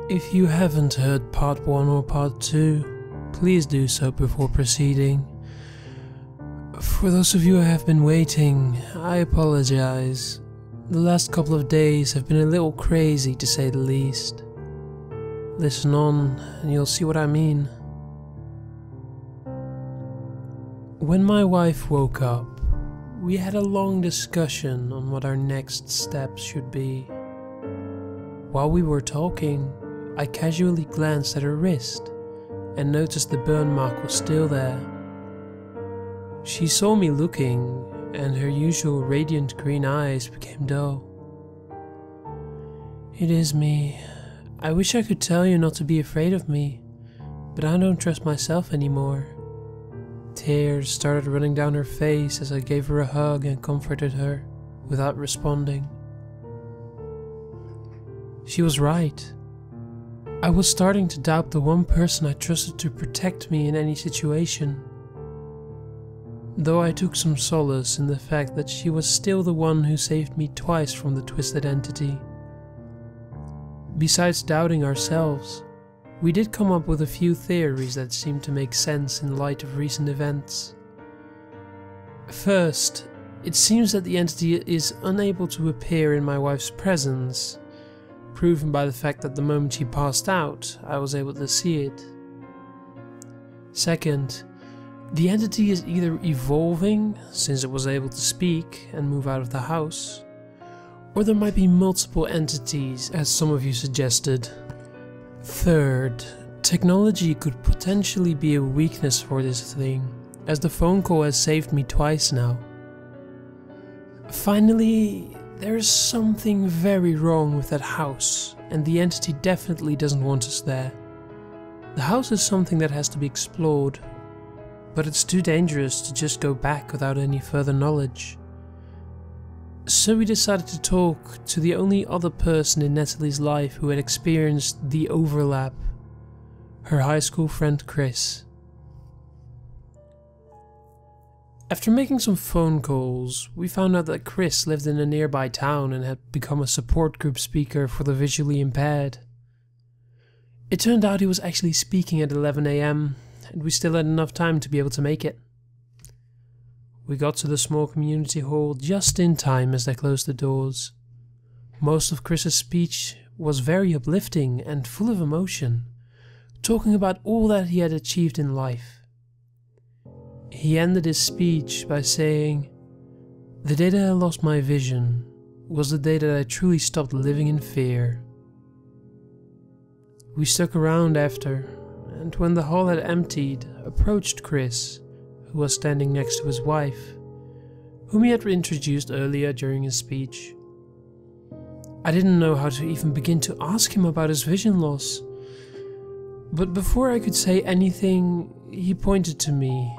If you haven't heard part 1 or part 2, please do so before proceeding. For those of you who have been waiting, I apologize. The last couple of days have been a little crazy, to say the least. Listen on and you'll see what I mean. When my wife woke up, we had a long discussion on what our next steps should be. While we were talking, I casually glanced at her wrist and noticed the burn mark was still there. She saw me looking, and her usual radiant green eyes became dull. "It is me. I wish I could tell you not to be afraid of me, but I don't trust myself anymore." Tears started running down her face as I gave her a hug and comforted her, without responding. She was right. I was starting to doubt the one person I trusted to protect me in any situation. Though I took some solace in the fact that she was still the one who saved me twice from the twisted entity. Besides doubting ourselves, we did come up with a few theories that seemed to make sense in light of recent events. First, it seems that the entity is unable to appear in my wife's presence, proven by the fact that the moment she passed out, I was able to see it. Second, the entity is either evolving, since it was able to speak and move out of the house, or there might be multiple entities, as some of you suggested. Third, technology could potentially be a weakness for this thing, as the phone call has saved me twice now. Finally, there is something very wrong with that house, and the entity definitely doesn't want us there. The house is something that has to be explored, but it's too dangerous to just go back without any further knowledge. So we decided to talk to the only other person in Natalie's life who had experienced the overlap, her high school friend Chris. After making some phone calls, we found out that Chris lived in a nearby town and had become a support group speaker for the visually impaired. It turned out he was actually speaking at 11 AM, and we still had enough time to be able to make it. We got to the small community hall just in time as they closed the doors. Most of Chris's speech was very uplifting and full of emotion, talking about all that he had achieved in life. He ended his speech by saying, "The day that I lost my vision was the day that I truly stopped living in fear." We stuck around after, and when the hall had emptied, approached Chris, who was standing next to his wife, whom he had introduced earlier during his speech. I didn't know how to even begin to ask him about his vision loss, but before I could say anything, he pointed to me.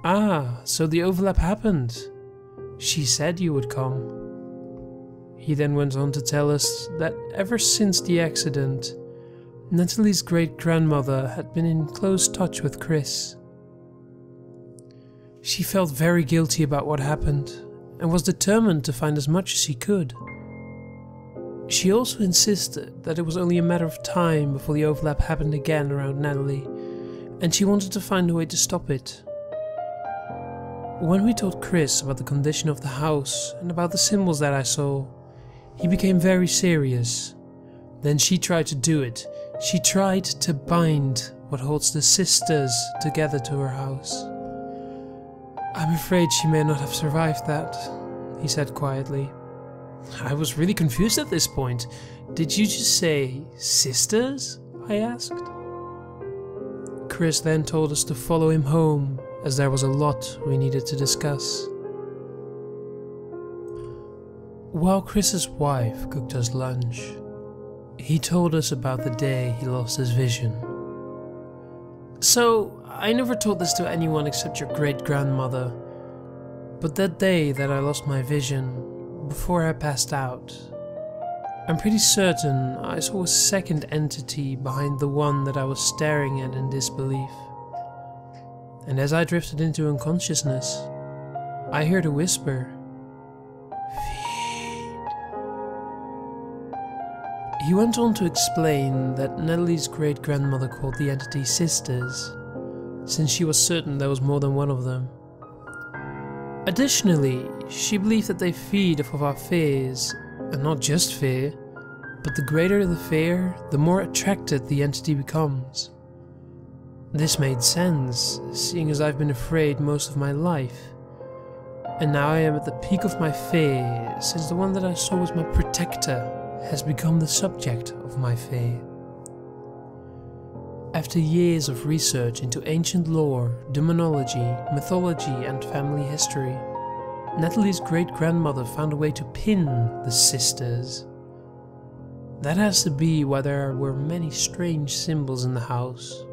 "Ah, so the overlap happened. She said you would come." He then went on to tell us that ever since the accident, Natalie's great-grandmother had been in close touch with Chris. She felt very guilty about what happened and was determined to find as much as she could. She also insisted that it was only a matter of time before the overlap happened again around Natalie, and she wanted to find a way to stop it. When we told Chris about the condition of the house and about the symbols that I saw, he became very serious. Then she tried to do it. She tried to bind what holds the sisters together to her house. "I'm afraid she may not have survived that," he said quietly. I was really confused at this point. "Did you just say sisters?" I asked. Chris then told us to follow him home, as there was a lot we needed to discuss. While Chris's wife cooked us lunch, he told us about the day he lost his vision. "So, I never told this to anyone except your great-grandmother, but that day that I lost my vision, before I passed out, I'm pretty certain I saw a second entity behind the one that I was staring at in disbelief. And as I drifted into unconsciousness, I heard a whisper, 'Feed.'" He went on to explain that Natalie's great-grandmother called the entity sisters, since she was certain there was more than one of them. Additionally, she believed that they feed off of our fears, and not just fear, but the greater the fear, the more attracted the entity becomes. This made sense, seeing as I've been afraid most of my life, and now I am at the peak of my fear, since the one that I saw was my protector has become the subject of my fear. After years of research into ancient lore, demonology, mythology and family history, Natalie's great-grandmother found a way to pin the sisters. That has to be why there were many strange symbols in the house,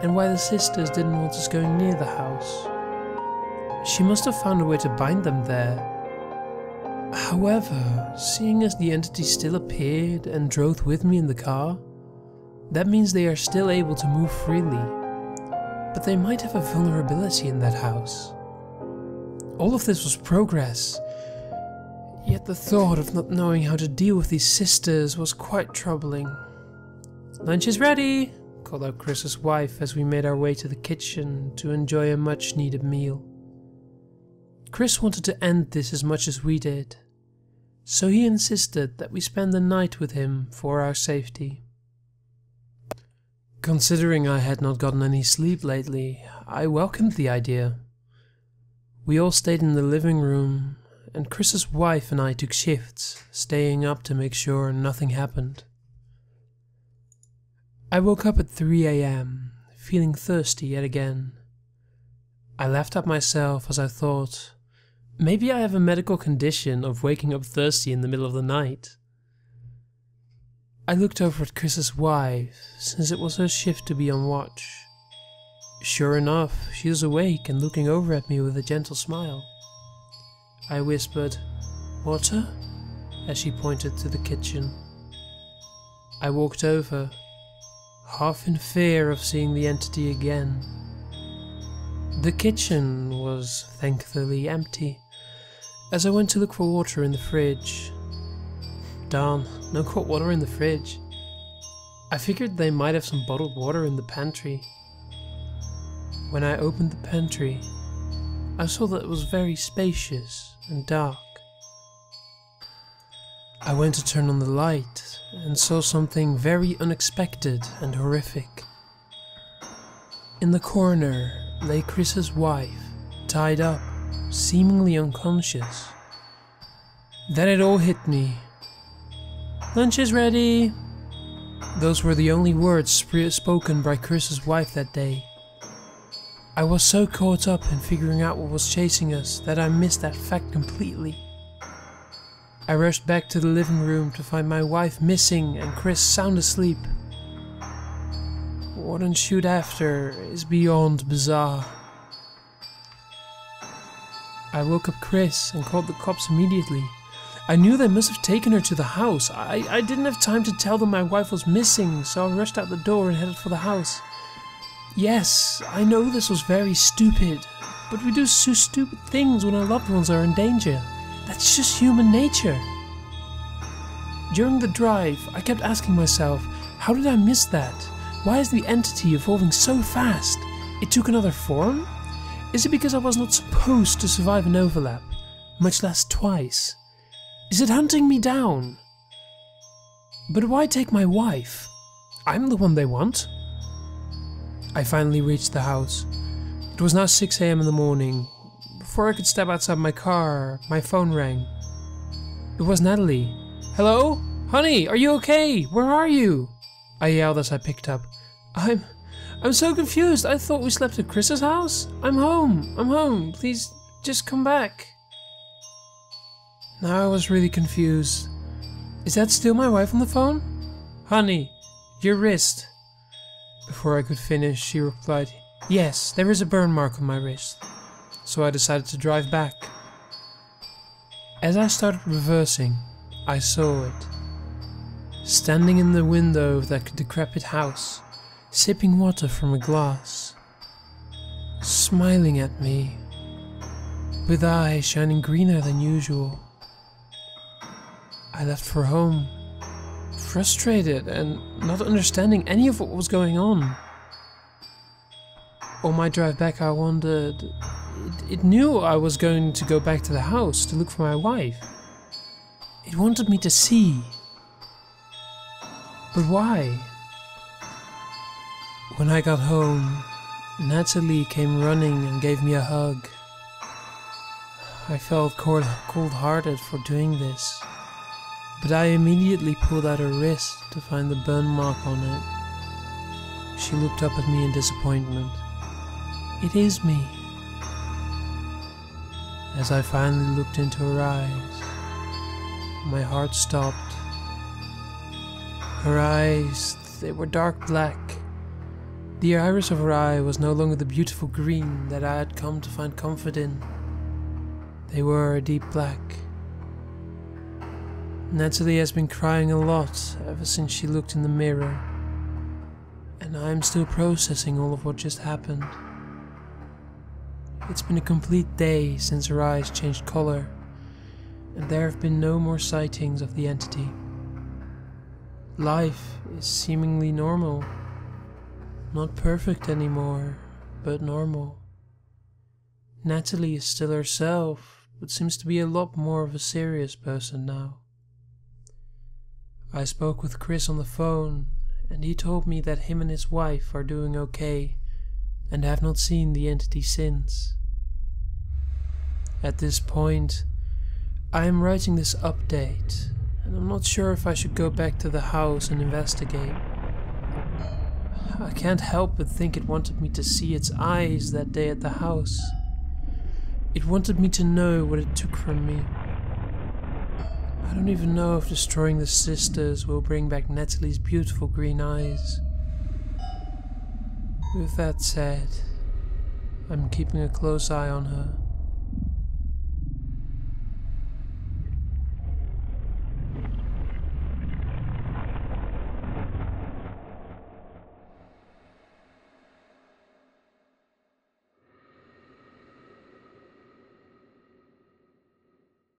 and why the sisters didn't want us going near the house. She must have found a way to bind them there. However, seeing as the entity still appeared and drove with me in the car, that means they are still able to move freely, but they might have a vulnerability in that house. All of this was progress, yet the thought of not knowing how to deal with these sisters was quite troubling. "Lunch is ready," called out Chris's wife as we made our way to the kitchen to enjoy a much-needed meal. Chris wanted to end this as much as we did, so he insisted that we spend the night with him for our safety. Considering I had not gotten any sleep lately, I welcomed the idea. We all stayed in the living room, and Chris's wife and I took shifts, staying up to make sure nothing happened. I woke up at 3 AM, feeling thirsty yet again. I laughed at myself as I thought, maybe I have a medical condition of waking up thirsty in the middle of the night. I looked over at Chris's wife, since it was her shift to be on watch. Sure enough, she was awake and looking over at me with a gentle smile. I whispered, "Water?" as she pointed to the kitchen. I walked over, half in fear of seeing the entity again. The kitchen was thankfully empty, as I went to look for water in the fridge. Darn, no cold water in the fridge. I figured they might have some bottled water in the pantry. When I opened the pantry, I saw that it was very spacious and dark. I went to turn on the light and saw something very unexpected and horrific. In the corner lay Chris's wife, tied up, seemingly unconscious. Then it all hit me. "Lunch is ready." Those were the only words spoken by Chris's wife that day. I was so caught up in figuring out what was chasing us that I missed that fact completely. I rushed back to the living room to find my wife missing and Chris sound asleep. What ensued after is beyond bizarre. I woke up Chris and called the cops immediately. I knew they must have taken her to the house. I didn't have time to tell them my wife was missing, so I rushed out the door and headed for the house. Yes, I know this was very stupid, but we do so stupid things when our loved ones are in danger. That's just human nature. During the drive, I kept asking myself, how did I miss that? Why is the entity evolving so fast? It took another form? Is it because I was not supposed to survive an overlap, much less twice? Is it hunting me down? But why take my wife? I'm the one they want. I finally reached the house. It was now 6 AM in the morning. Before I could step outside my car, my phone rang. It was Natalie. "Hello? Honey, are you okay? Where are you?" I yelled as I picked up. I'm so confused. I thought we slept at Chris's house. I'm home. Please, just come back." Now I was really confused. Is that still my wife on the phone? "Honey, your wrist." Before I could finish, she replied, "Yes, there is a burn mark on my wrist." So I decided to drive back. As I started reversing, I saw it. Standing in the window of that decrepit house, sipping water from a glass. Smiling at me, with eyes shining greener than usual. I left for home, frustrated and not understanding any of what was going on. On my drive back, I wondered, it knew I was going to go back to the house to look for my wife. It wanted me to see. But why? When I got home, Natalie came running and gave me a hug. I felt cold-hearted for doing this, but I immediately pulled out her wrist to find the burn mark on it. She looked up at me in disappointment. "It is me." As I finally looked into her eyes, my heart stopped. Her eyes, they were dark black. The iris of her eye was no longer the beautiful green that I had come to find comfort in. They were a deep black. Natalie has been crying a lot ever since she looked in the mirror, and I am still processing all of what just happened. It's been a complete day since her eyes changed color, and there have been no more sightings of the entity. Life is seemingly normal. Not perfect anymore, but normal. Natalie is still herself, but seems to be a lot more of a serious person now. I spoke with Chris on the phone, and he told me that him and his wife are doing okay, and have not seen the entity since. At this point, I am writing this update, and I'm not sure if I should go back to the house and investigate. I can't help but think it wanted me to see its eyes that day at the house. It wanted me to know what it took from me. I don't even know if destroying the sisters will bring back Natalie's beautiful green eyes. With that said, I'm keeping a close eye on her.